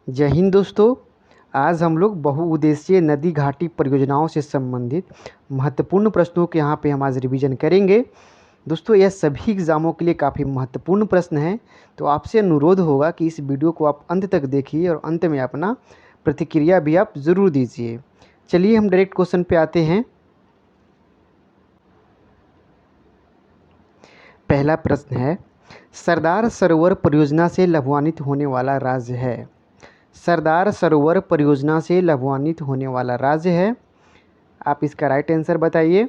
जय हिंद दोस्तों। आज हम लोग बहुउद्देशीय नदी घाटी परियोजनाओं से संबंधित महत्वपूर्ण प्रश्नों के यहाँ पे हम आज रिवीजन करेंगे। दोस्तों यह सभी एग्ज़ामों के लिए काफ़ी महत्वपूर्ण प्रश्न हैं, तो आपसे अनुरोध होगा कि इस वीडियो को आप अंत तक देखिए और अंत में अपना प्रतिक्रिया भी आप ज़रूर दीजिए। चलिए हम डायरेक्ट क्वेश्चन पे आते हैं। पहला प्रश्न है, सरदार सरोवर परियोजना से लाभान्वित होने वाला राज्य है। सरदार सरोवर परियोजना से लाभान्वित होने वाला राज्य है। आप इसका राइट आंसर बताइए।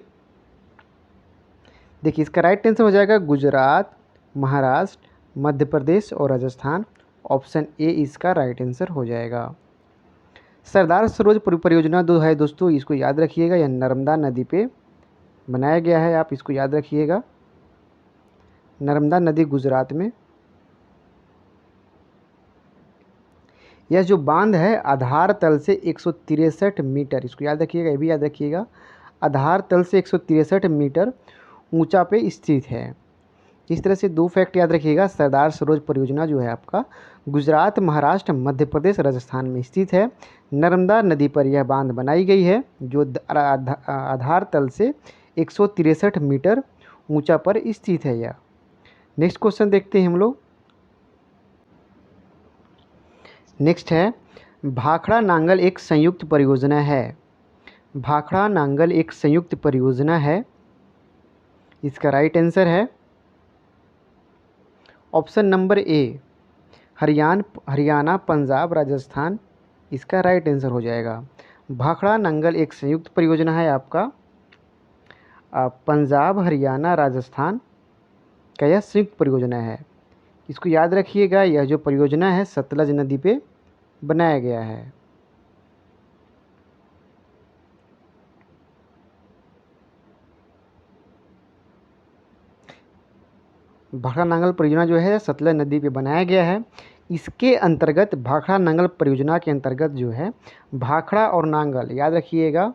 देखिए इसका राइट आंसर हो जाएगा गुजरात, महाराष्ट्र, मध्य प्रदेश और राजस्थान। ऑप्शन ए इसका राइट आंसर हो जाएगा। सरदार सरोवर परियोजना जो है दोस्तों, इसको याद रखिएगा, यह नर्मदा नदी पे बनाया गया है। आप इसको याद रखिएगा, नर्मदा नदी गुजरात में। यह जो बांध है आधार तल से 163 मीटर, इसको याद रखिएगा, ये भी याद रखिएगा, आधार तल से 163 मीटर ऊंचा पे स्थित है। इस तरह से दो फैक्ट याद रखिएगा। सरदार सरोवर परियोजना जो है आपका गुजरात, महाराष्ट्र, मध्य प्रदेश, राजस्थान में स्थित है। नर्मदा नदी पर यह बांध बनाई गई है जो आधार तल से 163 मीटर ऊंचा पर स्थित है यह। नेक्स्ट क्वेश्चन देखते हैं हम लोग। नेक्स्ट है, भाखड़ा नांगल एक संयुक्त परियोजना है। भाखड़ा नांगल एक संयुक्त परियोजना है। इसका राइट आंसर है option number A, Haryana, Punjab, Rajasthan. इसका राइट आंसर हो जाएगा। भाखड़ा नांगल एक संयुक्त परियोजना है आपका पंजाब, हरियाणा, राजस्थान का यह संयुक्त परियोजना है। इसको याद रखिएगा, यह जो परियोजना है सतलज नदी पे बनाया गया है। भाखड़ा नांगल परियोजना जो है सतलज नदी पे बनाया गया है। इसके अंतर्गत भाखड़ा नांगल परियोजना के अंतर्गत जो है भाखड़ा और नांगल, याद रखिएगा,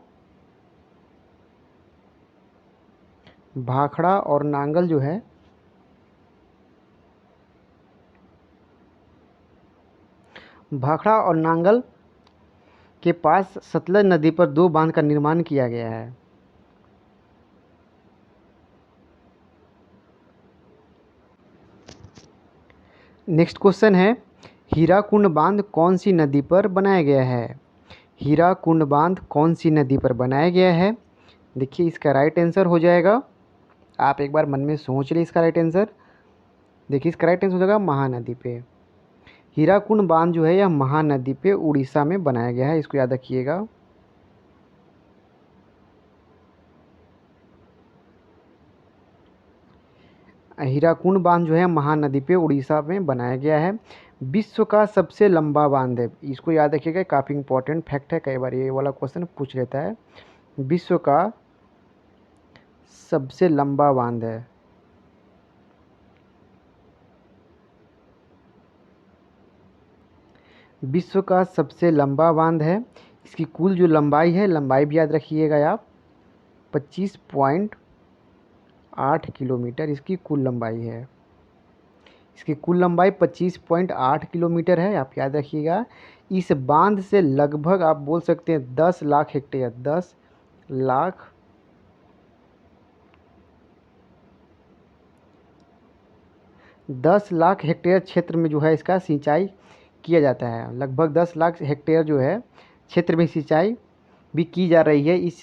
भाखड़ा और नांगल जो है भाखड़ा और नांगल के पास सतलज नदी पर दो बांध का निर्माण किया गया है। नेक्स्ट क्वेश्चन है, हीराकुंड बांध कौन सी नदी पर बनाया गया है। हीराकुंड बांध कौन सी नदी पर बनाया गया है। देखिए इसका राइट आंसर हो जाएगा, आप एक बार मन में सोच लीजिए इसका राइट आंसर। देखिए इसका राइट आंसर हो जाएगा महानदी पे। हीराकुंड बांध जो है यह महानदी पे उड़ीसा में बनाया गया है, इसको याद रखिएगा। हीराकुंड बांध जो है महानदी पे उड़ीसा में बनाया गया है। विश्व का सबसे लंबा बांध है, इसको याद रखिएगा, काफ़ी इंपॉर्टेंट फैक्ट है, कई बार ये वाला क्वेश्चन पूछ लेता है। विश्व का सबसे लंबा बांध है, विश्व का सबसे लंबा बांध है। इसकी कुल जो लंबाई है, लंबाई भी याद रखिएगा आप, 25.8 किलोमीटर इसकी कुल लंबाई है। इसकी कुल लंबाई 25.8 किलोमीटर है, आप याद रखिएगा। इस बांध से लगभग आप बोल सकते हैं 10 लाख हेक्टेयर, 10 लाख हेक्टेयर क्षेत्र में जो है इसका सिंचाई किया जाता है। लगभग 10 लाख हेक्टेयर जो है क्षेत्र में सिंचाई भी की जा रही है इस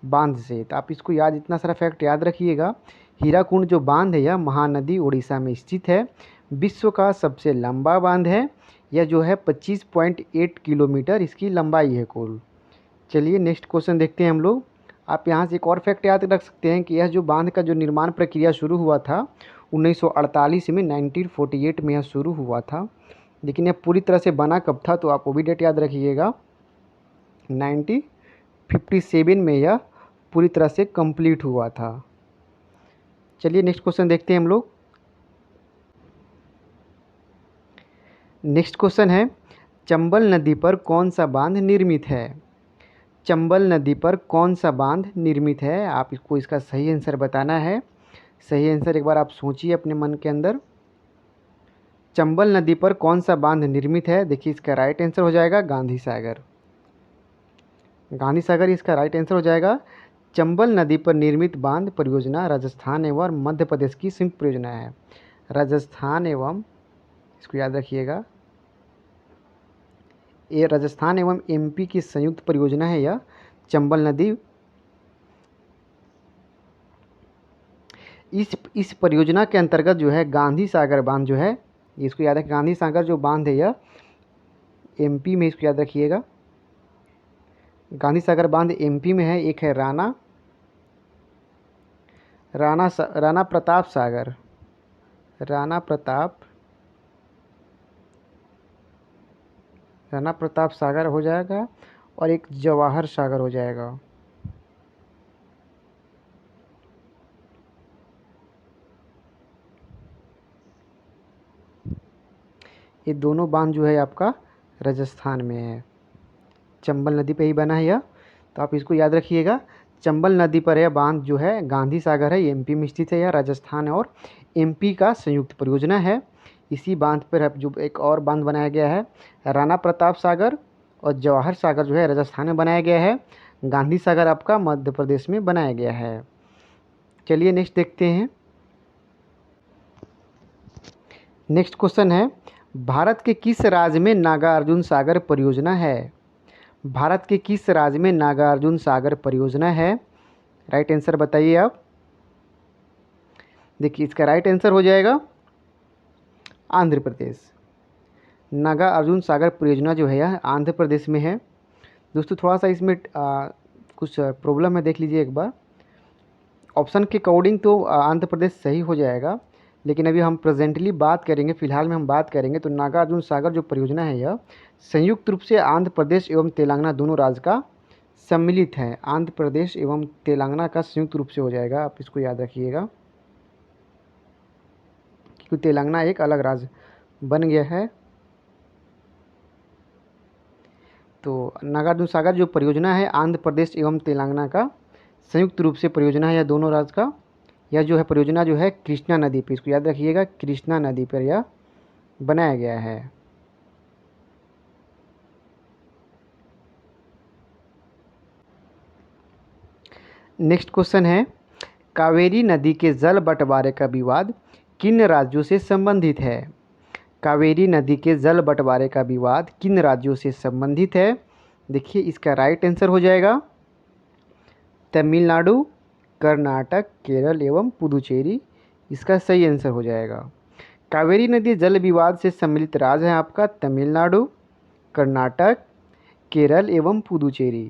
बांध से। तो आप इसको याद, इतना सारा फैक्ट याद रखिएगा। हीराकुंड जो बांध है यह महानदी उड़ीसा में स्थित है। विश्व का सबसे लंबा बांध है यह जो है 25.8 किलोमीटर इसकी लंबाई है कुल। चलिए नेक्स्ट क्वेश्चन देखते हैं हम लोग। आप यहाँ से एक और फैक्ट याद रख सकते हैं कि यह जो बांध का जो निर्माण प्रक्रिया शुरू हुआ था 1948 में, 1948 में यह शुरू हुआ था। लेकिन यह पूरी तरह से बना कब था, तो आप वो भी डेट याद रखिएगा, 1957 में यह पूरी तरह से कंप्लीट हुआ था। चलिए नेक्स्ट क्वेश्चन देखते हैं हम लोग। नेक्स्ट क्वेश्चन है, चंबल नदी पर कौन सा बांध निर्मित है। चंबल नदी पर कौन सा बांध निर्मित है, आप इसको इसका सही आंसर बताना है। सही आंसर एक बार आप सोचिए अपने मन के अंदर। चंबल नदी पर कौन सा बांध निर्मित है? देखिए इसका राइट आंसर हो जाएगा गांधी सागर। गांधी सागर इसका राइट आंसर हो जाएगा। चंबल नदी पर निर्मित बांध परियोजना राजस्थान एवं मध्य प्रदेश की संयुक्त परियोजना है। राजस्थान एवं, इसको याद रखिएगा, ये राजस्थान एवं एमपी की संयुक्त परियोजना है यह चंबल नदी। इस परियोजना के अंतर्गत जो है गांधी सागर बांध जो है, इसको याद रखिए, गांधी सागर जो बांध है यह एमपी में, इसको याद रखिएगा। गांधी सागर बांध एमपी में है। एक है राणा प्रताप सागर, राणा प्रताप सागर हो जाएगा, और एक जवाहर सागर हो जाएगा। ये दोनों बांध जो है आपका राजस्थान में है, चंबल नदी पे ही बना है यह, तो आप इसको याद रखिएगा। चंबल नदी पर यह बांध जो है गांधी सागर है, एमपी में स्थित है। यह राजस्थान और एमपी का संयुक्त परियोजना है। इसी बांध पर अब जो एक और बांध बनाया गया है राणा प्रताप सागर, और जवाहर सागर जो है राजस्थान में बनाया गया है। गांधी सागर आपका मध्य प्रदेश में बनाया गया है। चलिए नेक्स्ट देखते हैं। नेक्स्ट क्वेश्चन है, भारत के किस राज्य में नागार्जुन सागर परियोजना है? भारत के किस राज्य में नागार्जुन सागर परियोजना है? राइट आंसर बताइए आप। देखिए इसका राइट आंसर हो जाएगा आंध्र प्रदेश। नागार्जुन सागर परियोजना जो है यह आंध्र प्रदेश में है। दोस्तों थोड़ा सा इसमें कुछ प्रॉब्लम है, देख लीजिए एक बार। ऑप्शन के अकॉर्डिंग तो आंध्र प्रदेश सही हो जाएगा, लेकिन अभी हम प्रेजेंटली बात करेंगे, फिलहाल में हम बात करेंगे तो नागार्जुन सागर जो परियोजना है यह संयुक्त रूप से आंध्र प्रदेश एवं तेलंगाना दोनों राज्य का सम्मिलित है। आंध्र प्रदेश एवं तेलंगाना का संयुक्त रूप से हो जाएगा, आप इसको याद रखिएगा, क्योंकि तेलंगाना एक अलग राज्य बन गया है। तो नागार्जुन सागर जो परियोजना है आंध्र प्रदेश एवं तेलंगाना का संयुक्त रूप से परियोजना है, यह दोनों राज्य का। यह जो है परियोजना जो है कृष्णा नदी पर, इसको याद रखिएगा, कृष्णा नदी पर यह बनाया गया है। नेक्स्ट क्वेश्चन है, कावेरी नदी के जल बंटवारे का विवाद किन राज्यों से संबंधित है? कावेरी नदी के जल बंटवारे का विवाद किन राज्यों से संबंधित है? देखिए इसका राइट आंसर हो जाएगा तमिलनाडु, कर्नाटक, केरल एवं पुदुचेरी। इसका सही आंसर हो जाएगा। कावेरी नदी जल विवाद से सम्मिलित राज्य है आपका तमिलनाडु, कर्नाटक, केरल एवं पुदुचेरी।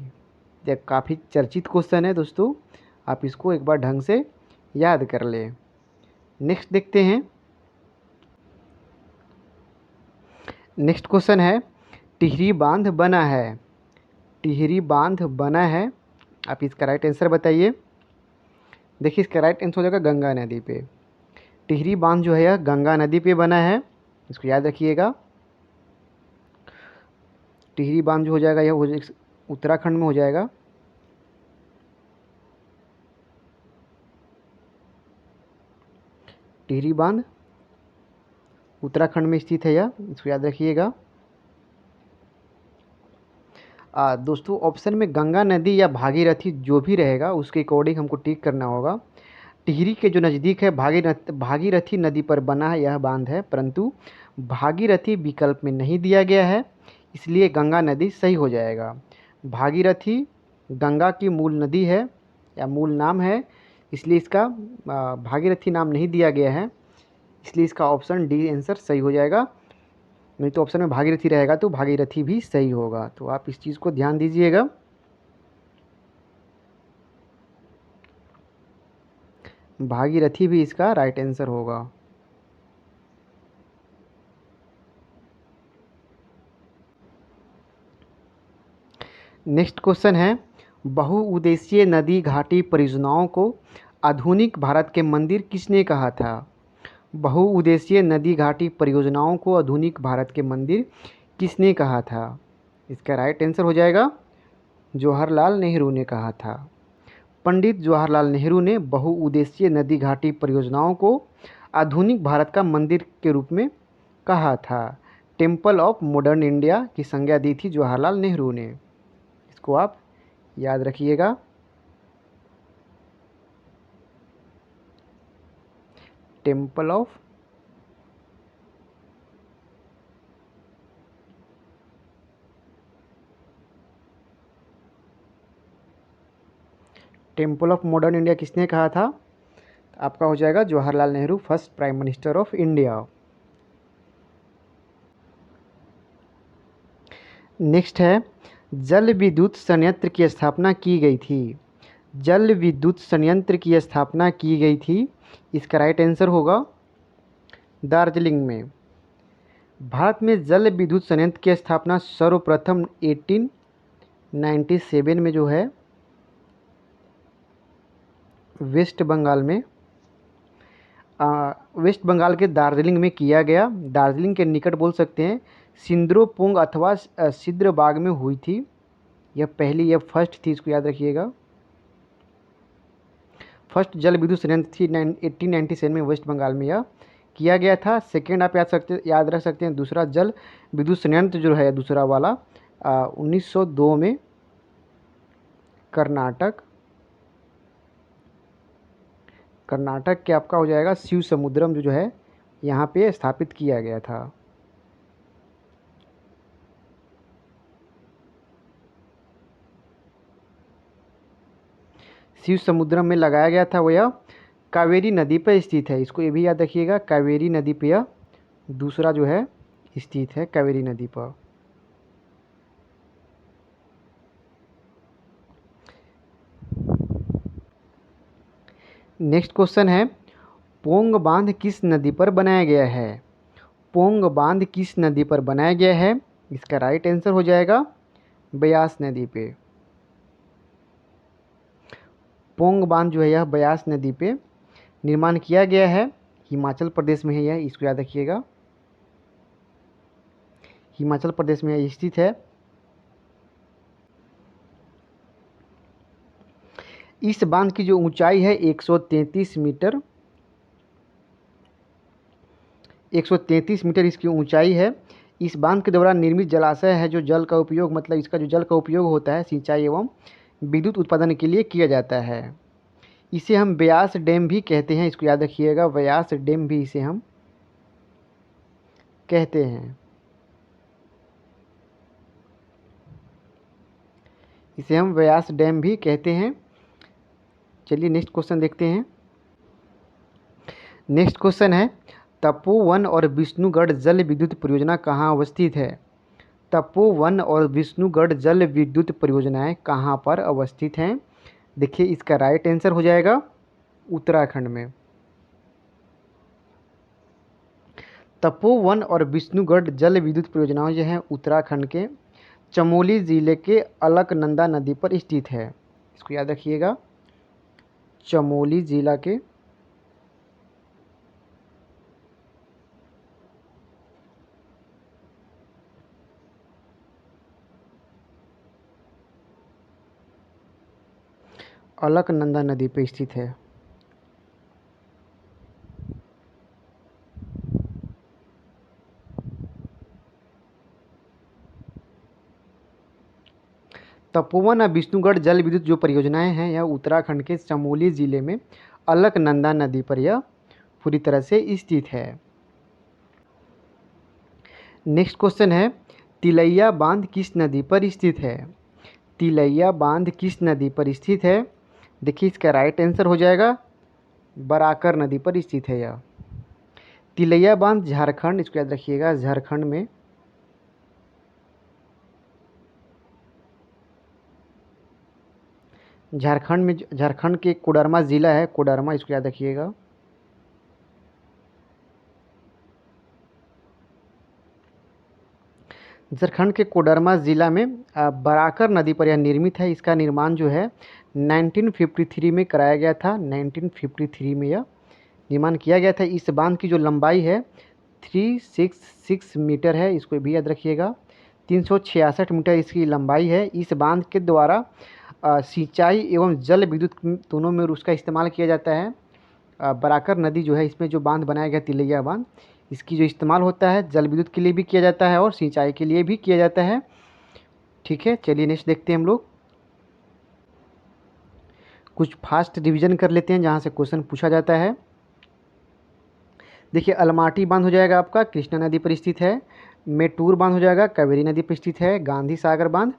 यह काफ़ी चर्चित क्वेश्चन है दोस्तों, आप इसको एक बार ढंग से याद कर लें। नेक्स्ट देखते हैं। नेक्स्ट क्वेश्चन है, टिहरी बांध बना है, टिहरी बांध बना है, आप इसका राइट आंसर बताइए। देखिए इसका राइट आंसर हो जाएगा गंगा नदी पे। टिहरी बांध जो है यह गंगा नदी पे बना है, इसको याद रखिएगा। टिहरी बांध जो हो जाएगा यह उत्तराखंड में हो जाएगा। टिहरी बांध उत्तराखंड में स्थित है यह, इसको याद रखिएगा। दोस्तों ऑप्शन में गंगा नदी या भागीरथी जो भी रहेगा उसके अकॉर्डिंग हमको टिक करना होगा। टिहरी के जो नज़दीक है भागीरथी नदी पर बना है यह बांध है, परंतु भागीरथी विकल्प में नहीं दिया गया है, इसलिए गंगा नदी सही हो जाएगा। भागीरथी गंगा की मूल नदी है या मूल नाम है, इसलिए इसका भागीरथी नाम नहीं दिया गया है, इसलिए इसका ऑप्शन डी आंसर सही हो जाएगा। नहीं तो ऑप्शन में भागीरथी रहेगा तो भागीरथी भी सही होगा, तो आप इस चीज़ को ध्यान दीजिएगा। भागीरथी भी इसका राइट आंसर होगा। नेक्स्ट क्वेश्चन है, बहुउद्देशीय नदी घाटी परियोजनाओं को आधुनिक भारत के मंदिर किसने कहा था? बहुउद्देशीय नदी घाटी परियोजनाओं को आधुनिक भारत के मंदिर किसने कहा था? इसका राइट आंसर हो जाएगा जवाहरलाल नेहरू ने कहा था। पंडित जवाहरलाल नेहरू ने बहुउद्देशीय नदी घाटी परियोजनाओं को आधुनिक भारत का मंदिर के रूप में कहा था? टेम्पल ऑफ मॉडर्न इंडिया की संज्ञा दी थी जवाहरलाल नेहरू ने। इसको आप याद रखिएगा। टेम्पल ऑफ मॉडर्न इंडिया किसने कहा था? आपका हो जाएगा Jawaharlal Nehru, first prime minister of India. Next है, जल विद्युत संयंत्र की स्थापना की गई थी। जल विद्युत संयंत्र की स्थापना की गई थी, इसका राइट आंसर होगा दार्जिलिंग में। भारत में जल विद्युत संयंत्र की स्थापना सर्वप्रथम 1897 में जो है वेस्ट बंगाल में वेस्ट बंगाल के दार्जिलिंग में किया गया। दार्जिलिंग के निकट बोल सकते हैं, सिंद्रोपोंग अथवा सिद्रबाग में हुई थी। यह फर्स्ट थी, इसको याद रखिएगा। फर्स्ट जल विद्युत संयंत्र थी 1897 में वेस्ट बंगाल में यह किया गया था। सेकेंड आप याद रख सकते हैं, दूसरा जल विद्युत संयंत्र जो है दूसरा वाला 1902 में कर्नाटक के आपका हो जाएगा शिव समुद्रम जो है यहाँ पे स्थापित किया गया था। शिव समुद्रम में लगाया गया था, वो यह कावेरी नदी पर स्थित है। इसको ये भी याद रखिएगा, कावेरी नदी पे यह दूसरा जो है स्थित है, कावेरी नदी पर। नेक्स्ट क्वेश्चन है, पोंग बांध किस नदी पर बनाया गया है? पोंग बांध किस नदी पर बनाया गया है? इसका राइट आंसर हो जाएगा ब्यास नदी पे। पोंग बांध जो है यह ब्यास नदी पे निर्माण किया गया है, हिमाचल प्रदेश में है यह, इसको याद रखिएगा। हिमाचल प्रदेश में यह स्थित है। इस बांध की जो ऊंचाई है 133 मीटर, 133 मीटर इसकी ऊंचाई है। इस बांध के द्वारा निर्मित जलाशय है जो जल का उपयोग, मतलब इसका जो जल का उपयोग होता है सिंचाई एवं विद्युत उत्पादन के लिए किया जाता है। इसे हम व्यास डैम भी कहते हैं, इसको याद रखिएगा, व्यास डैम भी इसे हम कहते हैं। इसे हम व्यास डैम भी कहते हैं। चलिए नेक्स्ट क्वेश्चन देखते हैं। नेक्स्ट क्वेश्चन है, तपोवन और विष्णुगढ़ जल विद्युत परियोजना कहाँ अवस्थित है? तपोवन और विष्णुगढ़ जल विद्युत परियोजनाएं कहाँ पर अवस्थित हैं? देखिए इसका राइट आंसर हो जाएगा उत्तराखंड में। तपोवन और विष्णुगढ़ जल विद्युत परियोजनाएं जो हैं उत्तराखंड के चमोली ज़िले के अलकनंदा नदी पर स्थित है। इसको याद रखिएगा, चमोली ज़िला के अलकनंदा नदी पर स्थित है। तपोवन और विष्णुगढ़ जल विद्युत जो परियोजनाएं हैं यह उत्तराखंड के चमोली ज़िले में अलकनंदा नदी पर यह पूरी तरह से स्थित है। नेक्स्ट क्वेश्चन है, तिलैया बांध किस नदी पर स्थित है? तिलैया बांध किस नदी पर स्थित है? देखिए इसका राइट आंसर हो जाएगा बराकर नदी पर स्थित है यह। तिलैया बांध झारखंड, इसको याद रखिएगा, झारखंड में झारखंड के कोडरमा ज़िला है, कोडरमा, इसको याद रखिएगा। झारखंड के कोडरमा ज़िला में बराकर नदी पर यह निर्मित है। इसका निर्माण जो है 1953 में कराया गया था। 1953 में यह निर्माण किया गया था। इस बांध की जो लंबाई है 366 मीटर है, इसको भी याद रखिएगा। 366 मीटर इसकी लंबाई है। इस बांध के द्वारा सिंचाई एवं जल विद्युत दोनों में उसका इस्तेमाल किया जाता है। बराकर नदी जो है, इसमें जो बांध बनाया गया तिलैया बांध, इसकी जो इस्तेमाल होता है जल विद्युत के लिए भी किया जाता है और सिंचाई के लिए भी किया जाता है। ठीक है, चलिए नेक्स्ट देखते हैं हम लोग। कुछ फास्ट रिवीजन कर लेते हैं जहाँ से क्वेश्चन पूछा जाता है। देखिए, अलमाटी बांध हो जाएगा आपका, कृष्णा नदी पर स्थित है। मेटूर बांध हो जाएगा, कावेरी नदी पर स्थित है। गांधी सागर बांध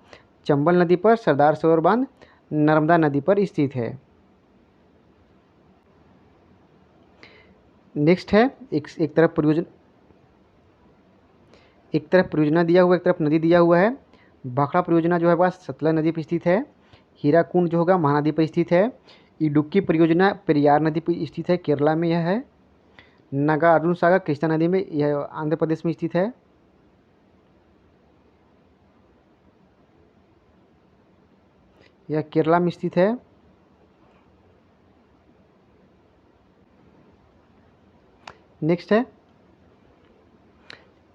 चंबल नदी पर, सरदार सरोवर बांध नर्मदा नदी पर स्थित है। नेक्स्ट है एक तरफ परियोजना दिया हुआ, एक तरफ नदी दिया हुआ है। भाखड़ा परियोजना जो है वह सतलज नदी पर स्थित है। हीराकुंड जो होगा महानदी पर स्थित है। इडुक्की परियोजना पेरियार नदी पर स्थित है, केरला में यह है। नागार्जुन सागर कृष्णा नदी में, यह आंध्र प्रदेश में स्थित है। यह केरला में स्थित है। नेक्स्ट है,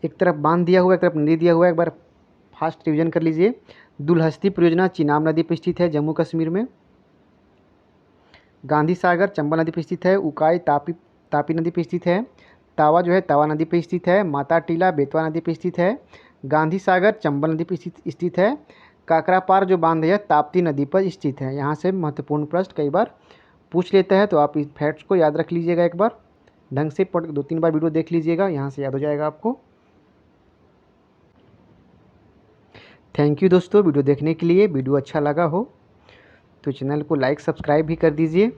एक तरफ बांध दिया हुआ, एक तरफ नदी दिया हुआ है। एक बार फास्ट रिवीजन कर लीजिए। दुलहस्ती परियोजना चिनाब नदी पर स्थित है, जम्मू कश्मीर में। गांधी सागर चंबल नदी पर स्थित है। उकाई तापी नदी पर स्थित है। तावा जो है तावा नदी पर स्थित है। माता टीला बेतवा नदी पर स्थित है। गांधी सागर चंबल नदी पर स्थित है। काकरापार जो बांध है ताप्ती नदी पर स्थित है। यहाँ से महत्वपूर्ण प्रश्न कई बार पूछ लेता है, तो आप इस फैक्ट्स को याद रख लीजिएगा। एक बार ढंग से पढ़ 2-3 बार वीडियो देख लीजिएगा, यहाँ से याद हो जाएगा आपको। थैंक यू दोस्तों वीडियो देखने के लिए। वीडियो अच्छा लगा हो तो चैनल को लाइक सब्सक्राइब भी कर दीजिए।